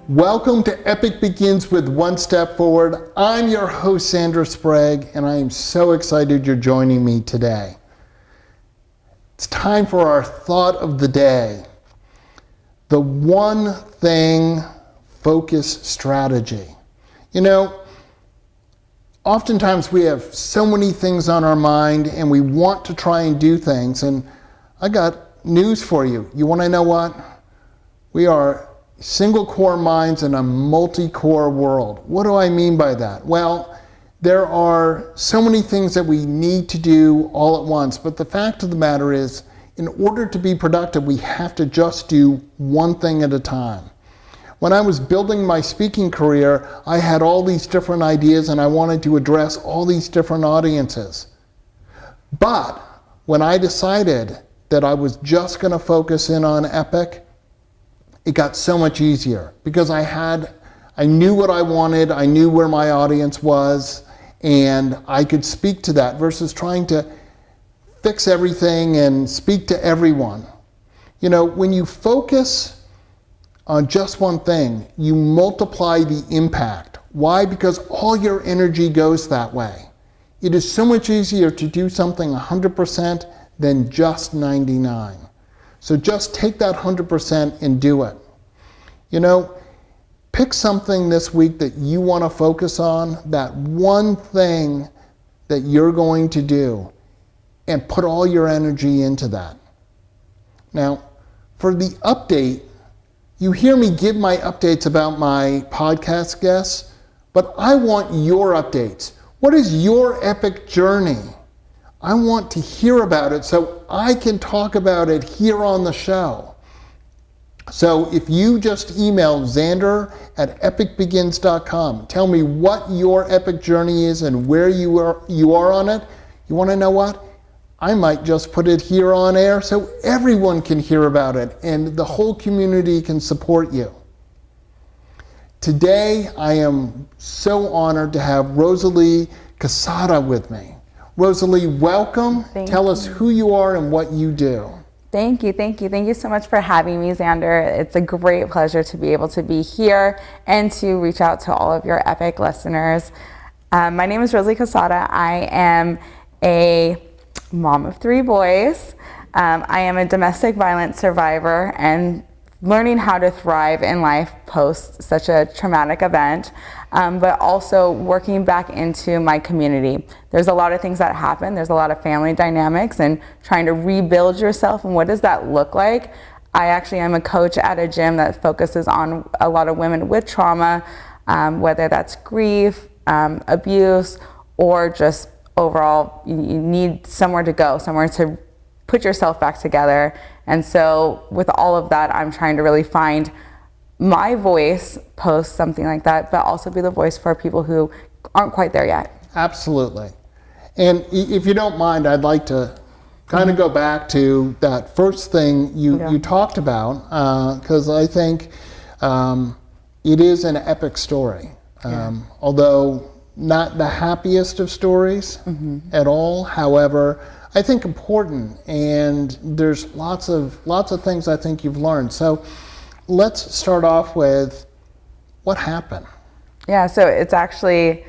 Welcome to Epic Begins with One Step Forward. I'm your host, Zander Sprague, and I am so excited you're joining me today. It's time for our thought of the day. The one thing focus strategy. You know, oftentimes we have so many things on our mind and we want to try and do things. And I got news for you. You want to know what? We are single core minds in a multi-core world. What do I mean by that? Well, there are so many things that we need to do all at once, but the fact of the matter is, in order to be productive, we have to just do one thing at a time. When I was building my speaking career, I had all these different ideas and I wanted to address all these different audiences. But when I decided that I was just going to focus in on Epic, it got so much easier because I knew what I wanted, I knew where my audience was, and I could speak to that versus trying to fix everything and speak to everyone. You know, when you focus on just one thing, you multiply the impact. Why? Because all your energy goes that way. It is so much easier to do something 100% than just 99. So just take that 100% and do it. You know, pick something this week that you want to focus on, that one thing that you're going to do, and put all your energy into that. Now, for the update, you hear me give my updates about my podcast guests, but I want your updates. What is your epic journey? I want to hear about it so I can talk about it here on the show. So if you just email Zander@epicbegins.com, tell me what your epic journey is and where you are on it. You want to know what? I might just put it here on air so everyone can hear about it and the whole community can support you. Today, I am so honored to have Rosalie Quesada with me. Rosalie, welcome. Tell us who you are and what you do. Thank you. Thank you so much for having me, Zander. It's a great pleasure to be able to be here and to reach out to all of your Epic listeners. My name is Rosalie Quesada. I am a mom of 3 boys. I am a domestic violence survivor and learning how to thrive in life post such a traumatic event, but also working back into my community. There's a lot of things that happen. There's a lot of family dynamics and trying to rebuild yourself, and what does that look like? I actually am a coach at a gym that focuses on a lot of women with trauma, whether that's grief, abuse, or just overall you need somewhere to go, somewhere to put yourself back together. And so with all of that, I'm trying to really find my voice post something like that, but also be the voice for people who aren't quite there yet. Absolutely. And if you don't mind, I'd like to kind of go back to that first thing you talked about, because I think it is an epic story. Although not the happiest of stories at all. However, I think important, and there's lots of things I think you've learned. So let's start off with what happened. Yeah, so it's actually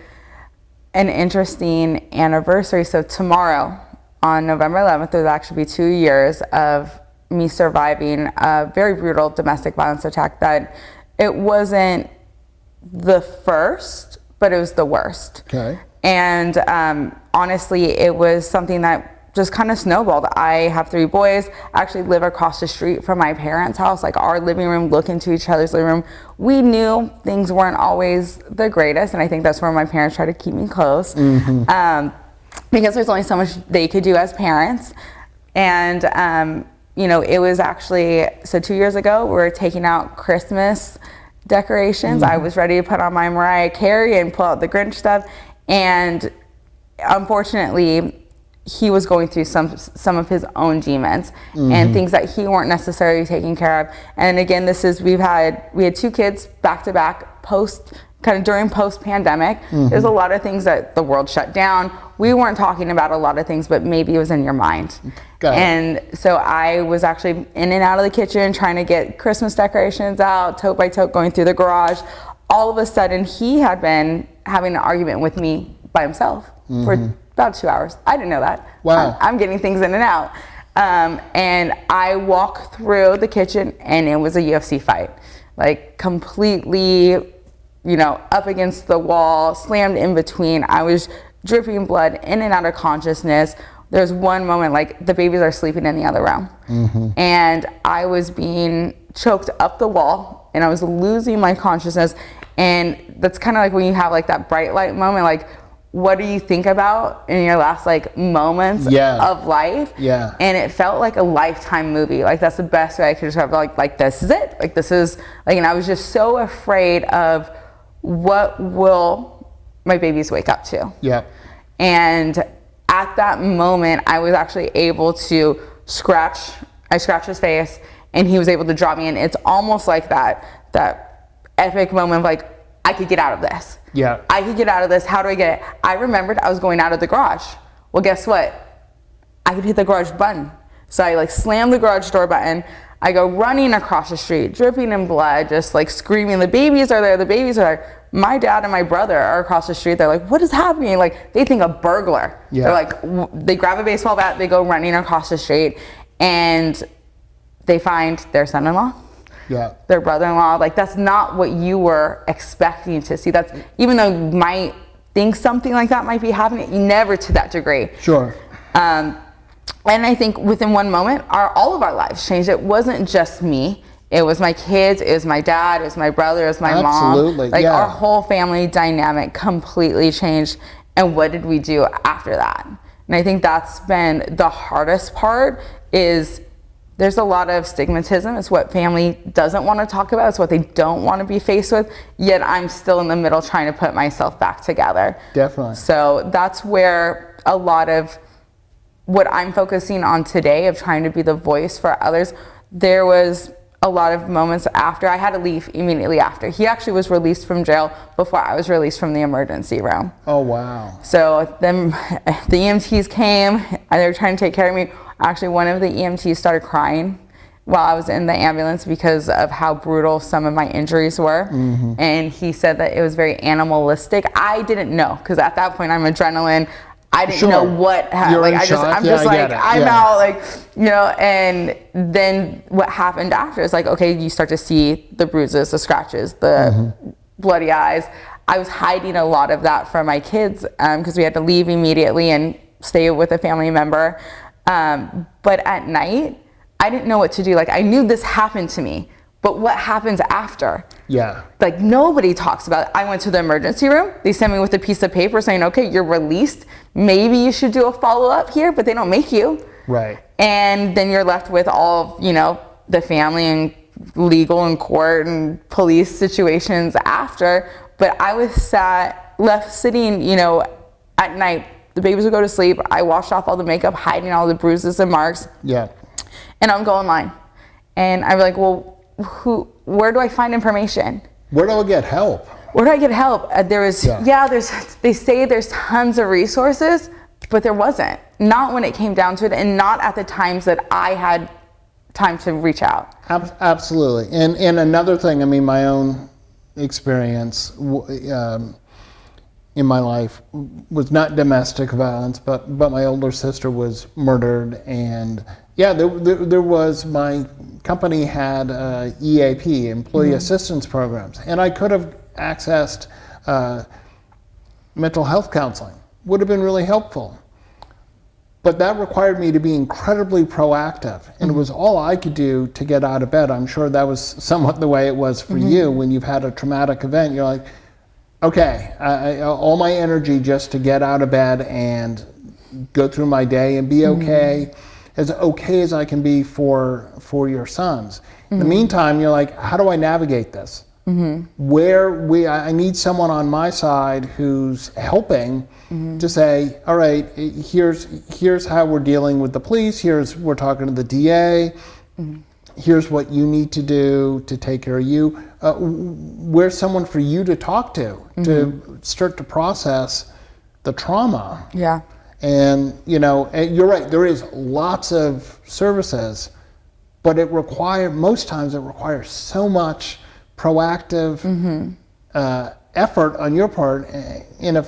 an interesting anniversary. So tomorrow, on November 11th, there'll actually be 2 years of me surviving a very brutal domestic violence attack that it wasn't the first, but it was the worst. Okay. And honestly, it was something that just kind of snowballed. I have 3 boys, actually live across the street from my parents' house, like our living room, look into each other's living room. We knew things weren't always the greatest, and I think that's where my parents try to keep me close, because there's only so much they could do as parents. And you know, it was actually, so 2 years ago, we were taking out Christmas decorations. I was ready to put on my Mariah Carey and pull out the Grinch stuff, and unfortunately, he was going through some of his own demons and things that he weren't necessarily taking care of. And again, we had 2 kids back to back during post pandemic. There's a lot of things that the world shut down. We weren't talking about a lot of things, but maybe it was in your mind. Got it. And so I was actually in and out of the kitchen trying to get Christmas decorations out, tote by tote, going through the garage. All of a sudden, he had been having an argument with me by himself for about 2 hours. I didn't know that. Wow. I'm getting things in and out. And I walked through the kitchen and it was a UFC fight. Like completely, up against the wall, slammed in between. I was dripping blood, in and out of consciousness. There's one moment, like the babies are sleeping in the other room. And I was being choked up the wall and I was losing my consciousness. And that's kind of like when you have like that bright light moment, like, what do you think about in your last like moments of life? Yeah. And it felt like a Lifetime movie. Like that's the best way I could describe it. Like this is it. Like this is like, and I was just so afraid of what will my babies wake up to. Yeah. And at that moment, I was actually able to scratch his face and he was able to drop me in. It's almost like that epic moment of like, I could get out of this. Yeah. I could get out of this. How do I get it? I remembered I was going out of the garage. Well, guess what? I could hit the garage button. So I like slammed the garage door button. I go running across the street, dripping in blood, just like screaming, the babies are there, the babies are there. My dad and my brother are across the street. They're like, what is happening? Like they think a burglar. Yeah. They're like, they grab a baseball bat, they go running across the street and they find their son-in-law. Yeah. Their brother-in-law. Like that's not what you were expecting to see. That's, even though you might think something like that might be happening, never to that degree. Sure. And I think within one moment, all of our lives changed. It wasn't just me. It was my kids, it was my dad, it was my brother, it was my mom. Absolutely, Like yeah. our whole family dynamic completely changed. And what did we do after that? And I think that's been the hardest part is there's a lot of stigmatism. It's what family doesn't want to talk about. It's what they don't want to be faced with. Yet I'm still in the middle trying to put myself back together. Definitely. So that's where a lot of what I'm focusing on today of trying to be the voice for others. There was a lot of moments after. I had to leave immediately after. He actually was released from jail before I was released from the emergency room. Oh, wow. So then the EMTs came and they were trying to take care of me. Actually, one of the EMTs started crying while I was in the ambulance because of how brutal some of my injuries were. And he said that it was very animalistic. I didn't know because at that point I'm adrenaline. I didn't know what happened. Like, I'm just like, I'm out, like, and then what happened after is like, okay, you start to see the bruises, the scratches, the bloody eyes. I was hiding a lot of that from my kids because we had to leave immediately and stay with a family member. But at night, I didn't know what to do. Like, I knew this happened to me, but what happens after? Yeah. Like, nobody talks about it. I went to the emergency room. They sent me with a piece of paper saying, okay, you're released. Maybe you should do a follow-up here, but they don't make you. Right. And then you're left with all, the family and legal and court and police situations after. But I was left sitting, at night. The babies would go to sleep. I washed off all the makeup, hiding all the bruises and marks. Yeah. And I'm going online. And I'm like, well, where do I find information? Where do I get help? Where do I get help? They say there's tons of resources, but there wasn't. Not when it came down to it, and not at the times that I had time to reach out. Absolutely. And another thing, my own experience in my life was not domestic violence, but my older sister was murdered, and there was, my company had EAP, Employee Assistance Programs, and I could have accessed mental health counseling. Would have been really helpful. But that required me to be incredibly proactive, and it was all I could do to get out of bed. I'm sure that was somewhat the way it was for you when you've had a traumatic event. You're like, okay, all my energy just to get out of bed and go through my day and be okay as I can be for your sons. In the meantime, you're like, how do I navigate this? I need someone on my side who's helping to say, all right, here's how we're dealing with the police. We're talking to the DA. Here's what you need to do to take care of you. Where's someone for you to talk to start to process the trauma. Yeah. And, and you're right, there is lots of services, but most times it requires so much proactive effort on your part. And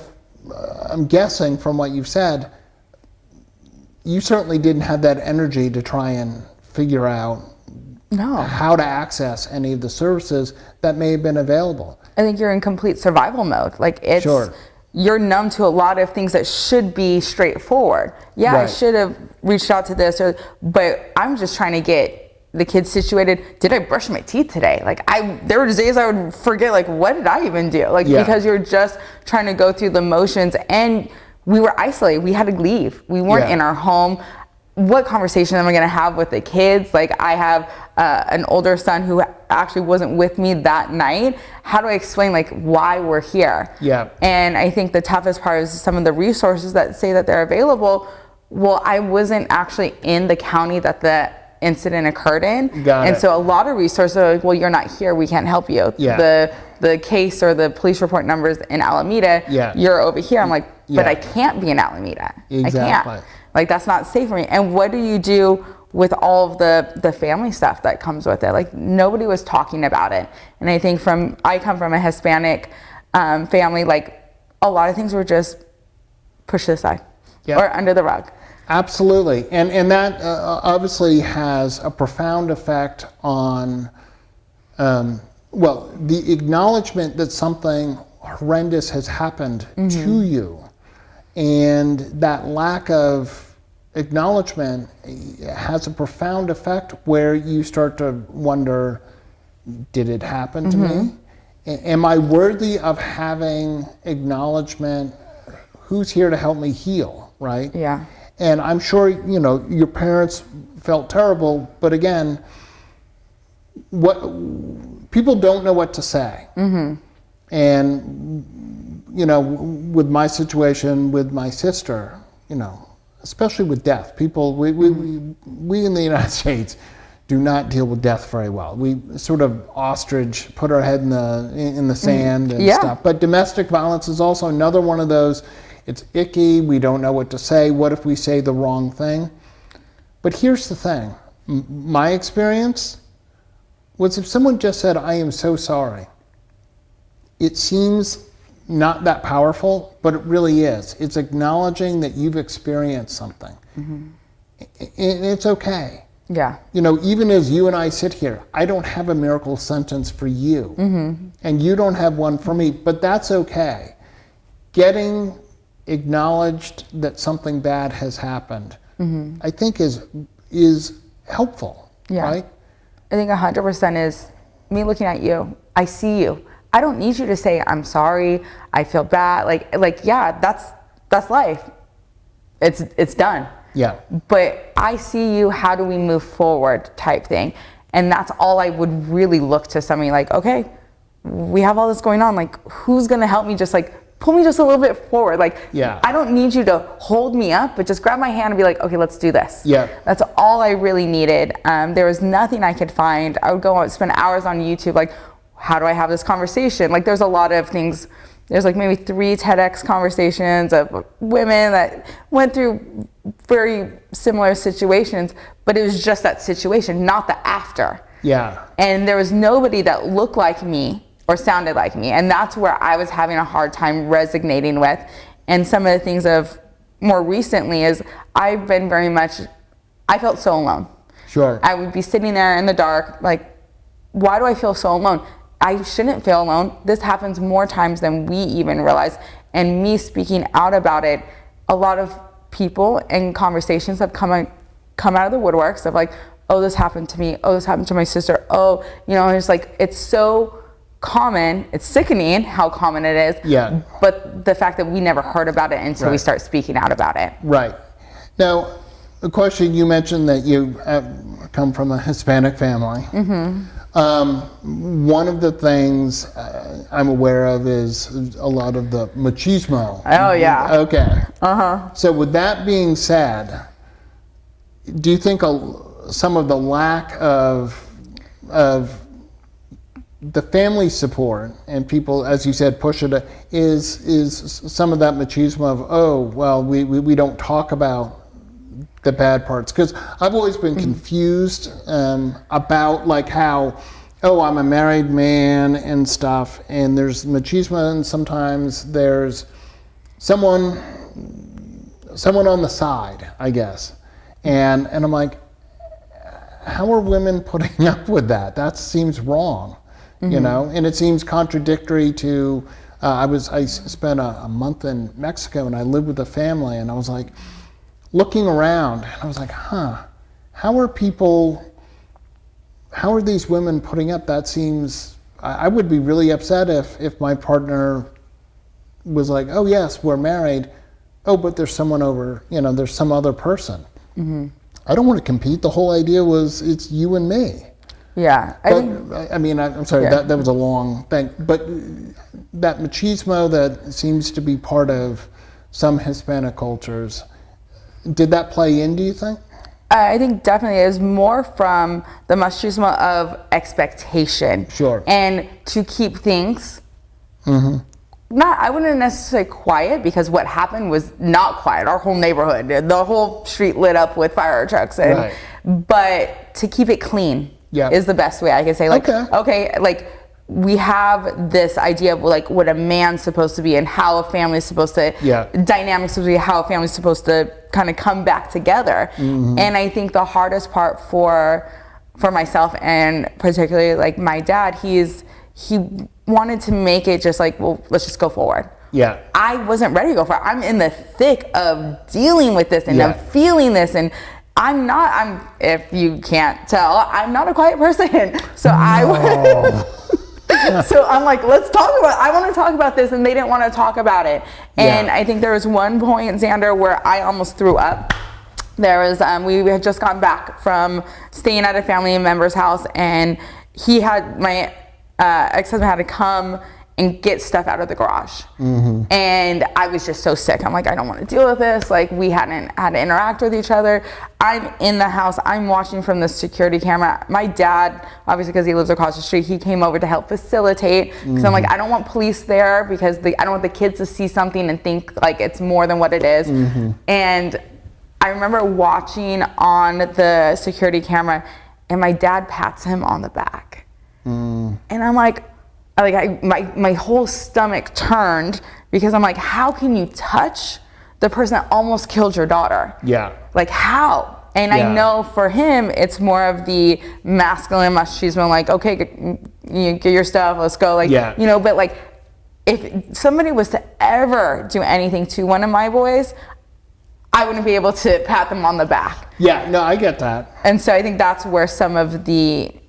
I'm guessing from what you've said, you certainly didn't have that energy to try and figure out how to access any of the services that may have been available. I think you're in complete survival mode. You're numb to a lot of things that should be straightforward. Yeah, right. I should have reached out to this, but I'm just trying to get the kids situated. Did I brush my teeth today? There were days I would forget, what did I even do? Because you're just trying to go through the motions, and we were isolated. We had to leave. We weren't in our home. What conversation am I going to have with the kids? I have an older son who actually wasn't with me that night. How do I explain why we're here? Yeah. And I think the toughest part is some of the resources that say that they're available. Well, I wasn't actually in the county that the incident occurred in. So a lot of resources are well, you're not here, we can't help you. Yeah. The case or the police report numbers in Alameda, you're over here. I'm but I can't be in Alameda. Exactly. I can't. That's not safe for me. And what do you do with all of the family stuff that comes with it? Nobody was talking about it. And I think I come from a Hispanic family, a lot of things were just pushed aside or under the rug. Absolutely. And that obviously has a profound effect on, the acknowledgement that something horrendous has happened to you. And that lack of acknowledgement has a profound effect where you start to wonder, did it happen to me? Am I worthy of having acknowledgement? Who's here to help me heal, right? Yeah. And I'm sure, your parents felt terrible, but again, people don't know what to say. And, with my situation with my sister, especially with death, we in the United States do not deal with death very well. We sort of ostrich, put our head in the sand and stuff. But domestic violence is also another one of those. It's icky. We don't know what to say. What if we say the wrong thing? But here's the thing. My experience was if someone just said, I am so sorry, it seems not that powerful, but it really is. It's acknowledging that you've experienced something. And it's okay. Yeah. Even as you and I sit here, I don't have a miracle sentence for you. And you don't have one for me, but that's okay. Getting acknowledged that something bad has happened, I think is helpful, right? I think 100% is me looking at you. I see you. I don't need you to say, I'm sorry, I feel bad. That's life. It's done. Yeah. But I see you, how do we move forward type thing. And that's all I would really look to somebody okay, we have all this going on. Who's going to help me just pull me just a little bit forward. I don't need you to hold me up, but just grab my hand and be okay, let's do this. Yeah. That's all I really needed. There was nothing I could find. I would go out, spend hours on YouTube, how do I have this conversation? There's a lot of things. There's maybe 3 TEDx conversations of women that went through very similar situations, but it was just that situation, not the after. Yeah. And there was nobody that looked like me or sounded like me. And that's where I was having a hard time resonating with. And some of the things of more recently is I've been I felt so alone. Sure. I would be sitting there in the dark, why do I feel so alone? I shouldn't feel alone. This happens more times than we even realize. And me speaking out about it, a lot of people and conversations have come out of the woodworks of oh, this happened to me. Oh, this happened to my sister. Oh, it's it's so common. It's sickening how common it is. Yeah. But the fact that we never heard about it until we start speaking out about it. Right. Now, the question you mentioned that you come from a Hispanic family. One of the things I'm aware of is a lot of the machismo. Oh, yeah. Okay. So with that being said, do you think some of the lack of the family support and people, as you said, push it, is some of that machismo of, oh, well, we don't talk about the bad parts. Because I've always been confused about like how, oh, I'm a married man and stuff, and there's machismo, and sometimes there's someone on the side, I guess. And I'm like, how are women putting up with that? That seems wrong, you know? And it seems contradictory to, I spent a month in Mexico, and I lived with a family, and I was like, looking around, and I was like, how are these women putting up? That seems, I would be really upset if my partner was like, oh yes, we're married, oh, but there's someone over, you know, there's some other person. I don't want to compete. The whole idea was it's you and me. Yeah. I'm sorry, that was a long thing, but that machismo that seems to be part of some Hispanic cultures, did that play in, do you think? I think definitely it is more from the machismo of expectation. Sure. And to keep things I wouldn't necessarily quiet, because what happened was not quiet. Our whole neighborhood, the whole street lit up with fire trucks. But to keep it clean is the best way I can say. Like, okay, like we have this idea of like what a man's supposed to be and how a family's supposed to, dynamics supposed to be, how a family's supposed to kind of come back together. And I think the hardest part for myself, and particularly like my dad, he wanted to make it just like, well, let's just go forward. I wasn't ready to go forward. I'm in the thick of dealing with this, and I'm feeling this, and if you can't tell, I'm not a quiet person. So so I'm like, I want to talk about this, and they didn't want to talk about it. And I think there was one point, Zander, where I almost threw up. There was, we had just gotten back from staying at a family member's house, and my ex-husband had to come and get stuff out of the garage. And I was just so sick. I'm like, I don't want to deal with this. Like, we hadn't had to interact with each other. I'm in the house. I'm watching from the security camera. My dad, obviously because he lives across the street, he came over to help facilitate. Because I'm like, I don't want police there, because I don't want the kids to see something and think like it's more than what it is. And I remember watching on the security camera, and my dad pats him on the back. And I'm like my whole stomach turned, because I'm like, how can you touch the person that almost killed your daughter? Like, how? And I know for him, it's more of the masculine machismo, like, okay, get your stuff, let's go. Like, you know, but like, if somebody was to ever do anything to one of my boys, I wouldn't be able to pat them on the back. No, I get that. And so I think that's where some of the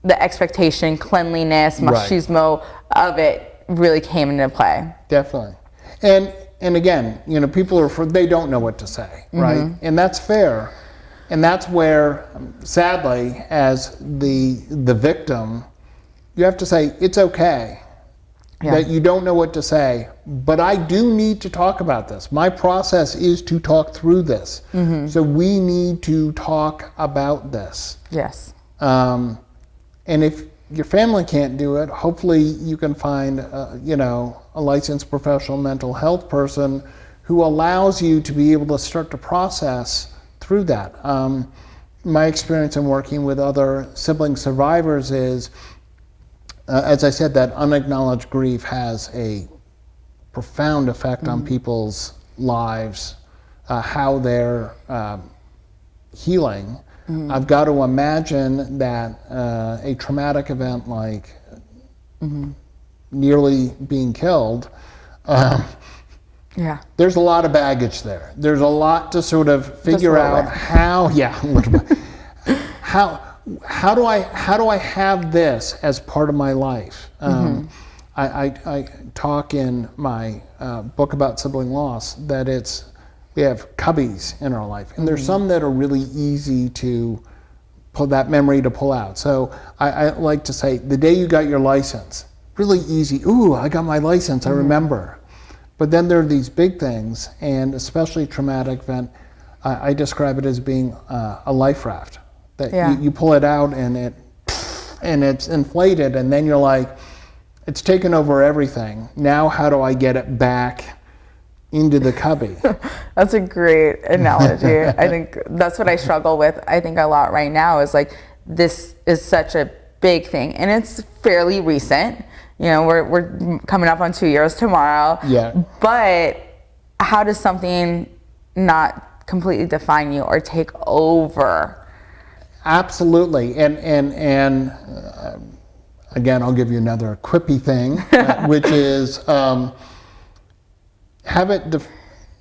expectation, cleanliness, machismo of it really came into play. Definitely. And again, you know, people they don't know what to say, right? And that's fair. And that's where, sadly, as the victim, you have to say, it's okay that you don't know what to say, but I do need to talk about this. My process is to talk through this. So we need to talk about this. And if your family can't do it, hopefully you can find, you know, a licensed professional mental health person who allows you to be able to start to process through that. My experience in working with other sibling survivors is, as I said, that unacknowledged grief has a profound effect on people's lives, how they're healing. I've got to imagine that a traumatic event like nearly being killed, there's a lot of baggage there. There's a lot to sort of figure out how do I have this as part of my life? I talk in my book about sibling loss that we have cubbies in our life, and there's some that are really easy to pull out. So I like to say, the day you got your license, really easy. Ooh, I got my license, I remember. But then there are these big things, and especially traumatic event, I describe it as being a life raft. That you pull it out, and and it's inflated, and then you're like, it's taken over everything. Now how do I get it back into the cubby? That's a great analogy. I think that's what I struggle with. I think a lot right now is like, this is such a big thing, and it's fairly recent. You know, we're coming up on 2 years tomorrow. Yeah. But how does something not completely define you or take over? Absolutely. And again, I'll give you another quippy thing, which is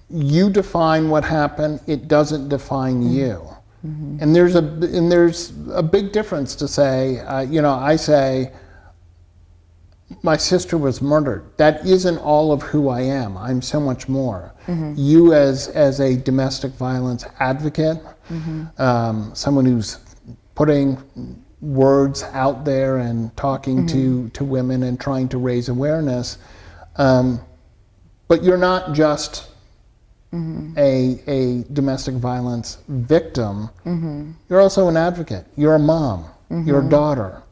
you define what happened. It doesn't define you. Mm-hmm. And there's a big difference to say, I say, my sister was murdered. That isn't all of who I am. I'm so much more. Mm-hmm. You as a domestic violence advocate, mm-hmm. Someone who's putting words out there and talking mm-hmm. to women and trying to raise awareness. But you're not just mm-hmm. a domestic violence victim. Mm-hmm. You're also an advocate. You're a mom. Mm-hmm. You're a daughter.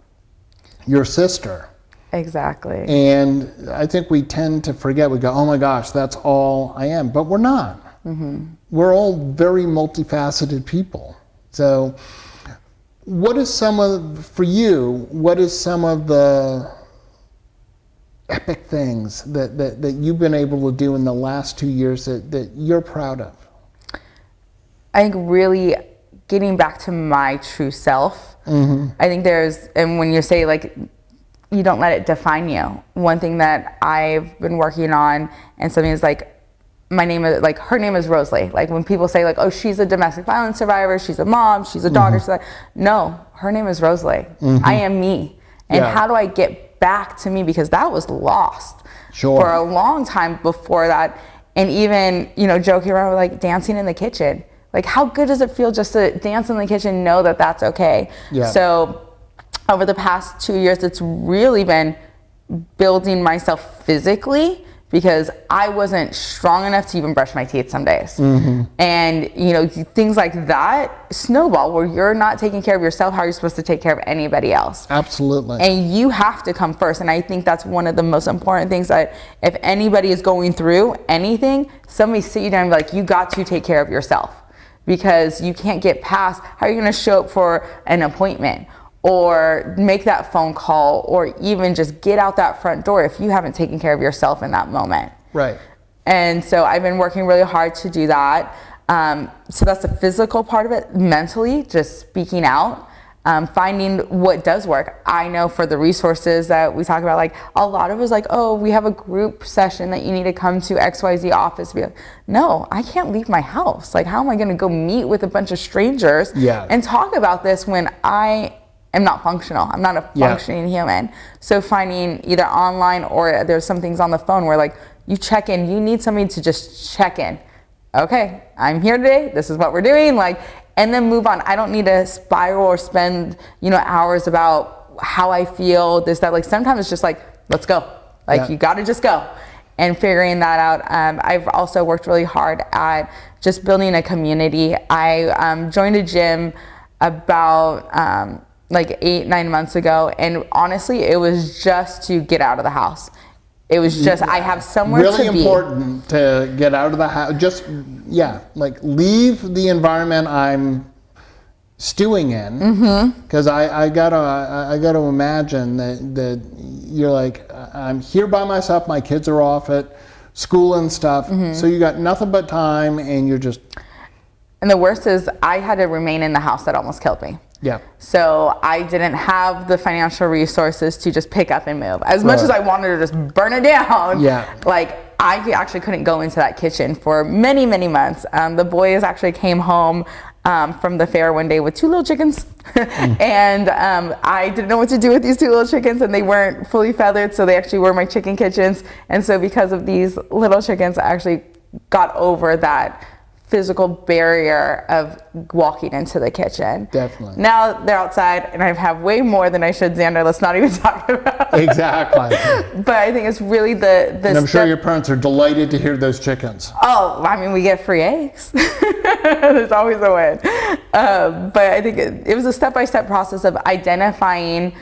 Your sister. Exactly. And I think we tend to forget. We go, oh my gosh, that's all I am. But we're not. Mm-hmm. We're all very multifaceted people. So what is some of the epic things that you've been able to do in the last 2 years that you're proud of? I think really getting back to my true self. Mm-hmm. I think and when you say like, you don't let it define you. One thing that I've been working on, and something is like, her name is Rosalie. Like when people say like, oh, she's a domestic violence survivor, she's a mom, she's a daughter. Mm-hmm. No, her name is Rosalie. Mm-hmm. I am me. And how do I get back to me? Because that was lost for a long time before that. And even, joking around with like dancing in the kitchen. Like how good does it feel just to dance in the kitchen, know that that's okay? Yeah. So over the past 2 years, it's really been building myself physically, because I wasn't strong enough to even brush my teeth some days. Mm-hmm. And, things like that snowball where you're not taking care of yourself. How are you supposed to take care of anybody else? Absolutely. And you have to come first. And I think that's one of the most important things, that if anybody is going through anything, somebody sit you down and be like, you got to take care of yourself, because you can't get past, how are you going to show up for an appointment? Or make that phone call, or even just get out that front door if you haven't taken care of yourself in that moment. Right. And so I've been working really hard to do that. So that's the physical part of it. Mentally, just speaking out, finding what does work. I know for the resources that we talk about, like a lot of it is like, oh, we have a group session that you need to come to XYZ office. Be like, no, I can't leave my house. Like, how am I going to go meet with a bunch of strangers and talk about this when I'm not functional. I'm not a functioning human. So finding either online, or there's some things on the phone where like you check in, you need somebody to just check in. Okay, I'm here today. This is what we're doing. And then move on. I don't need to spiral or spend, hours about how I feel, this, that. Like sometimes it's just like, let's go. You got to just go. And figuring that out. I've also worked really hard at just building a community. I joined a gym about 8-9 months ago, and honestly it was just to get out of the house. It was just I have somewhere to be. Really important to get out of the house. Just leave the environment I'm stewing in, because I gotta imagine that you're like, I'm here by myself, my kids are off at school and stuff, so you got nothing but time, and you're just. And the worst is I had to remain in the house. That almost killed me. Yeah. So I didn't have the financial resources to just pick up and move. As much as I wanted to just burn it down, I actually couldn't go into that kitchen for many, many months. The boys actually came home from the fair one day with 2 little chickens. And I didn't know what to do with these 2 little chickens, and they weren't fully feathered, so they actually were my chicken kitchens. And so because of these little chickens, I actually got over that physical barrier of walking into the kitchen. Definitely. Now they're outside, and I have way more than I should, Zander. Let's not even talk about it. Exactly. But I think it's really the and I'm sure your parents are delighted to hear those chickens. Oh, I mean, we get free eggs. There's always a win. But I think it was a step-by-step process of identifying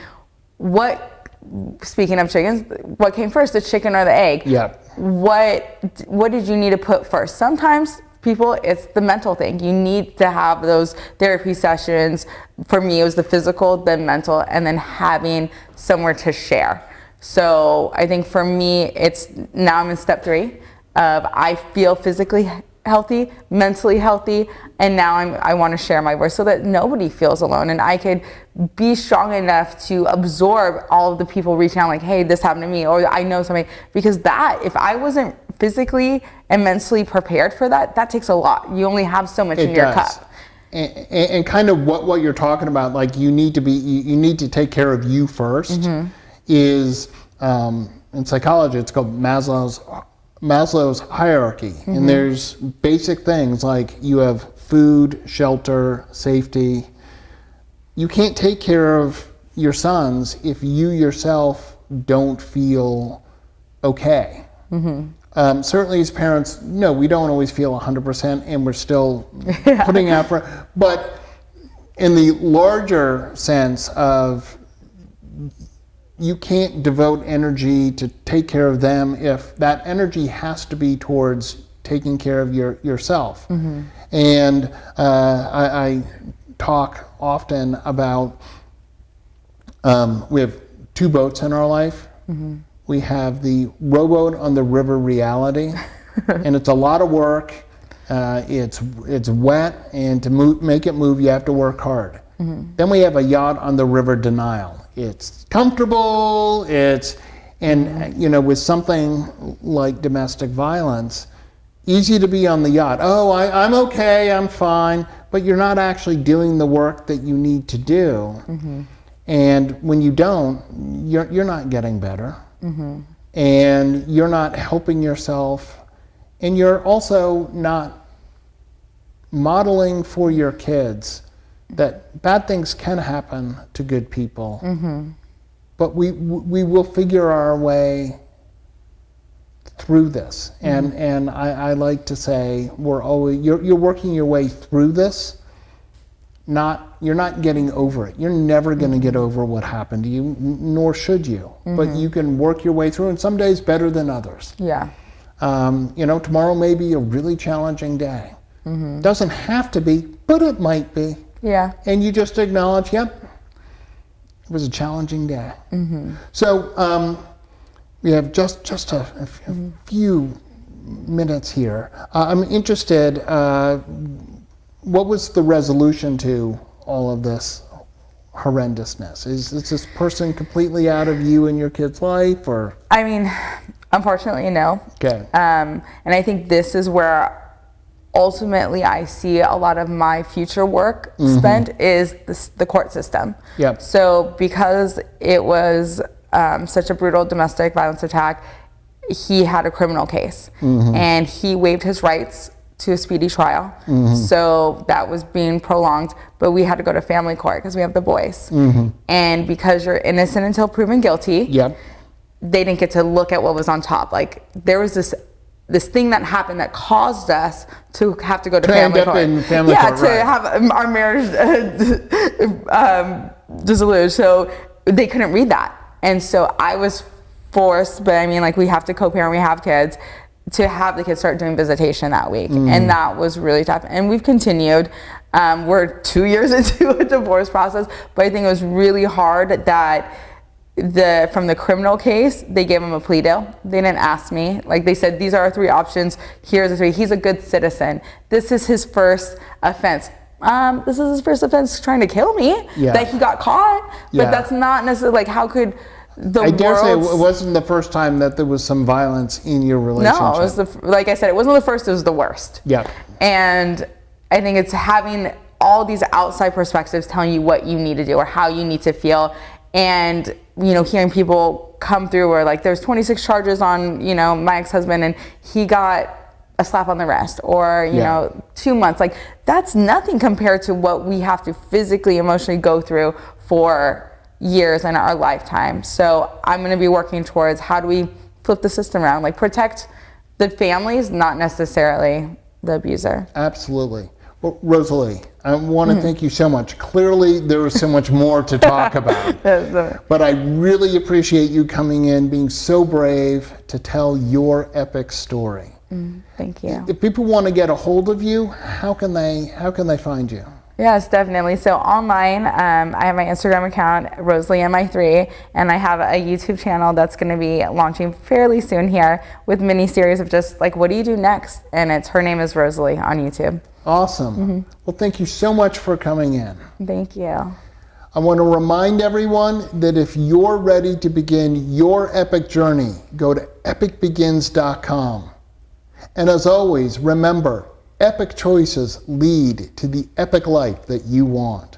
speaking of chickens, what came first, the chicken or the egg? Yeah. What did you need to put first? Sometimes people, it's the mental thing. You need to have those therapy sessions. For me, it was the physical, then mental, and then having somewhere to share. So I think for me, now I'm in step 3 of I feel physically healthy, mentally healthy, and now I want to share my voice so that nobody feels alone, and I could be strong enough to absorb all of the people reaching out like, hey, this happened to me, or I know somebody, because if I wasn't physically and mentally prepared for that takes a lot. You only have so much in your cup. And kind of what you're talking about, like you need to take care of you first, is in psychology it's called Maslow's hierarchy, and there's basic things like you have food, shelter, safety. You can't take care of your sons if you yourself don't feel okay. Certainly as parents, no, we don't always feel 100%, and we're still putting out for it. But in the larger sense of you can't devote energy to take care of them if that energy has to be towards taking care of yourself. And I talk often about we have 2 boats in our life. We have the rowboat on the river reality, and it's a lot of work. It's wet, and to make it move, you have to work hard. Then we have a yacht on the river denial. It's comfortable. And with something like domestic violence, easy to be on the yacht. Oh, I'm okay, I'm fine, but you're not actually doing the work that you need to do. And when you don't, you're not getting better. And you're not helping yourself, and you're also not modeling for your kids that bad things can happen to good people. But we will figure our way through this. And I like to say you're working your way through this. You're not getting over it. You're never going to get over what happened to you, nor should you. But you can work your way through, and some days better than others. Yeah. Tomorrow may be a really challenging day. Doesn't have to be, but it might be. Yeah. And you just acknowledge, yep, it was a challenging day. So we have just a few minutes here. I'm interested, what was the resolution to all of this horrendousness? Is this person completely out of you and your kid's life, or? I mean, unfortunately, no. Okay. And I think this is where ultimately I see a lot of my future work spent is the court system. Yep. So because it was such a brutal domestic violence attack, he had a criminal case, and he waived his rights to a speedy trial. So that was being prolonged, but we had to go to family court because we have the boys. And because you're innocent until proven guilty, they didn't get to look at what was on top. Like there was this thing that happened that caused us to have to go to family court. Have our marriage dissolved. So they couldn't read that. And so I was forced, but I mean, like we have to co-parent, we have kids, to have the kids start doing visitation that week. And that was really tough. And we've continued. We're 2 years into a divorce process, but I think it was really hard that from the criminal case, they gave him a plea deal. They didn't ask me. Like they said, these are our 3 options. Here's the 3. He's a good citizen. This is his first offense. This is his first offense trying to kill me. That he got caught. But that's not necessarily like, how could I dare say it wasn't the first time that there was some violence in your relationship. No, it was like I said, it wasn't the first, it was the worst. Yeah. And I think it's having all these outside perspectives telling you what you need to do or how you need to feel. And, hearing people come through where like there's 26 charges on, my ex-husband, and he got a slap on the wrist or, 2 months. Like that's nothing compared to what we have to physically, emotionally go through for years in our lifetime. So I'm going to be working towards how do we flip the system around, like protect the families, not necessarily the abuser. Absolutely. Well, Rosalie, I want to thank you so much. Clearly, there is so much more to talk about. But I really appreciate you coming in, being so brave to tell your epic story. Thank you. If people want to get a hold of you, how can they find you? Yes, definitely. So online, I have my Instagram account, RosalieMI3, and I have a YouTube channel that's going to be launching fairly soon here with mini series of just like, what do you do next? And her name is Rosalie on YouTube. Awesome. Well, thank you so much for coming in. Thank you. I want to remind everyone that if you're ready to begin your epic journey, go to epicbegins.com. And as always, remember, epic choices lead to the epic life that you want.